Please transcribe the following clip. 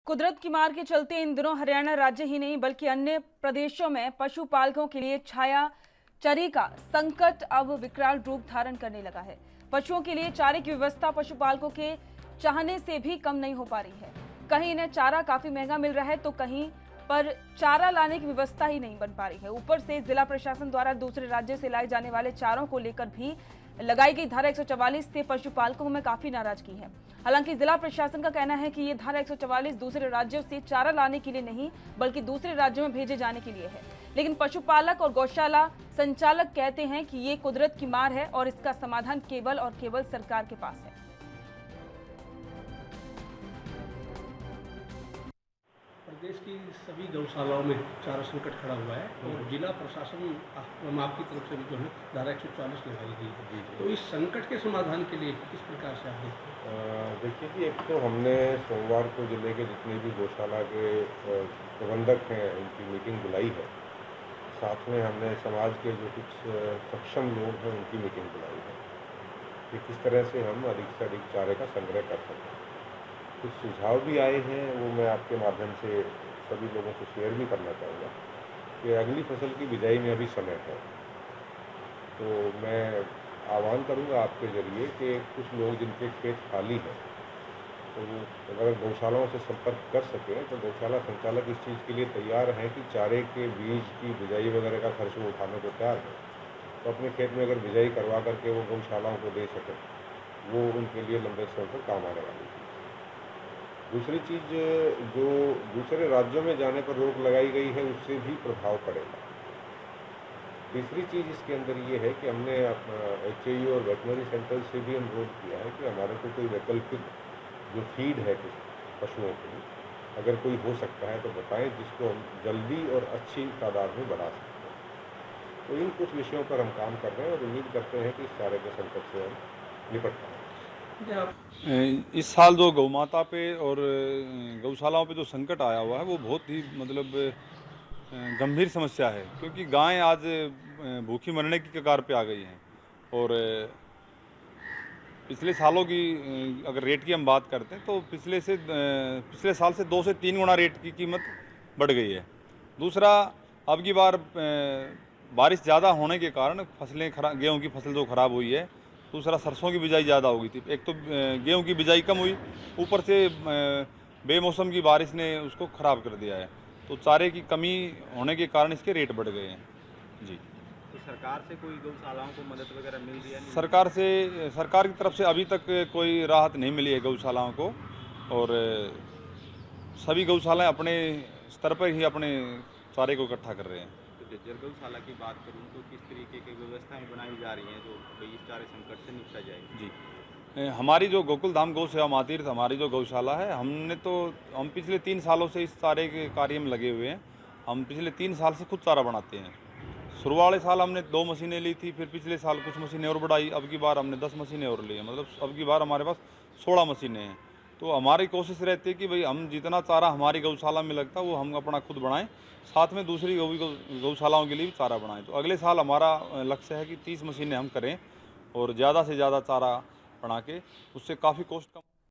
कुदरत की मार के चलते इन दिनों हरियाणा राज्य ही नहीं बल्कि अन्य प्रदेशों में पशुपालकों के लिए छाया चरी का संकट अब विकराल रूप धारण करने लगा है। पशुओं के लिए चारे की व्यवस्था पशुपालकों के चाहने से भी कम नहीं हो पा रही है। कहीं इन्हें चारा काफी महंगा मिल रहा है तो कहीं पर चारा लाने की व्यवस्था ही नहीं बन पा रही है। ऊपर से जिला प्रशासन द्वारा दूसरे राज्य से लाए जाने वाले चारों को लेकर भी लगाई गई धारा 144 से पशुपालकों में काफी नाराजगी है। हालांकि जिला प्रशासन का कहना है कि ये धारा 144 दूसरे राज्यों से चारा लाने के लिए नहीं बल्कि दूसरे राज्यों में भेजे जाने के लिए है। लेकिन पशुपालक और गौशाला संचालक कहते हैं कि ये कुदरत की मार है और इसका समाधान केवल और केवल सरकार के पास है। प्रदेश की सभी गौशालाओं में चारा संकट खड़ा हुआ है और जिला प्रशासन आपकी तरफ से भी जो है धारा 144 लगाई गई है। तो इस संकट के समाधान के लिए किस प्रकार से आप देखते हैं? देखिए कि एक तो हमने सोमवार को जिले के जितने भी गौशाला के प्रबंधक हैं उनकी मीटिंग बुलाई है। साथ में हमने समाज के जो कुछ सक्षम लोग हैं उनकी मीटिंग बुलाई है कि किस तरह से हम अधिक से अधिक चारे का संग्रह कर सकते हैं। कुछ सुझाव भी आए हैं, वो मैं आपके माध्यम से सभी लोगों से शेयर भी करना चाहूँगा कि अगली फसल की बिजाई में अभी समय है। तो मैं आह्वान करूँगा आपके ज़रिए कि कुछ लोग जिनके खेत खाली हैं तो वो अगर गौशालाओं से संपर्क कर सकें तो गौशाला संचालक इस चीज़ के लिए तैयार हैं कि चारे के बीज की बिजाई वगैरह का खर्च वो उठाने को तैयार है। तो अपने खेत में अगर बिजाई करवा करके वो गौशालाओं को दे सकें, वो उनके लिए लंबे समय तक काम आने वाली चीज़। दूसरी चीज़, जो दूसरे राज्यों में जाने पर रोक लगाई गई है उससे भी प्रभाव पड़ेगा। तीसरी चीज़ इसके अंदर ये है कि हमने HAE और वेटनरी सेंटर से भी अनुरोध किया है कि हमारे को कोई वैकल्पिक जो फीड है कुछ पशुओं के लिए अगर कोई हो सकता है तो बताएं, जिसको हम जल्दी और अच्छी तादाद में बढ़ा सकते हैं। तो इन कुछ विषयों पर हम काम कर रहे हैं और उम्मीद करते हैं कि इस चारे के संकट से हम निपट पाएँ। इस साल जो गौ माता पे और गौशालाओं पे जो संकट आया हुआ है वो बहुत ही गंभीर समस्या है, क्योंकि गायें आज भूखी मरने की कगार पे आ गई हैं। और पिछले सालों की अगर रेट की हम बात करते हैं तो पिछले साल से 2 से 3 गुना रेट की कीमत बढ़ गई है। दूसरा, अब की बार बारिश ज़्यादा होने के कारण फसलें गेहूं की फसल जो ख़राब हुई है। दूसरा, सरसों की बिजाई ज़्यादा हो गई थी। एक तो गेहूं की बिजाई कम हुई, ऊपर से बेमौसम की बारिश ने उसको ख़राब कर दिया है। तो चारे की कमी होने के कारण इसके रेट बढ़ गए हैं। जी, तो सरकार से कोई गौशालाओं को मदद वगैरह मिल रही है? सरकार की तरफ से अभी तक कोई राहत नहीं मिली है गौशालाओं को। और सभी गौशालाएँ अपने स्तर पर ही अपने चारे को इकट्ठा कर रहे हैं। जर्जर गौशाला की बात करूं तो किस तरीके की व्यवस्थाएं बनाई जा रही हैं जो इस चारे संकट से निपटा जाएगी? जी, हमारी जो गोकुल धाम गौ सेवा मातीर्थ हमारी जो गौशाला है, हम पिछले 3 सालों से इस चारे के कार्य में लगे हुए हैं। हम पिछले 3 साल से खुद चारा बनाते हैं। शुरुआत वाले साल हमने 2 मशीनें ली थी, फिर पिछले साल कुछ मशीनें और बढ़ाई, अब की बार हमने 10 मशीनें और ली हैं। मतलब अब की बार हमारे पास 16 मशीनें हैं। तो हमारी कोशिश रहती है कि भाई हम जितना चारा हमारी गौशाला में लगता है वो हम अपना खुद बनाएं, साथ में दूसरी गौशालाओं के लिए भी चारा बनाएं। तो अगले साल हमारा लक्ष्य है कि 30 मशीनें हम करें और ज़्यादा से ज़्यादा चारा बना के उससे काफ़ी कॉस्ट कम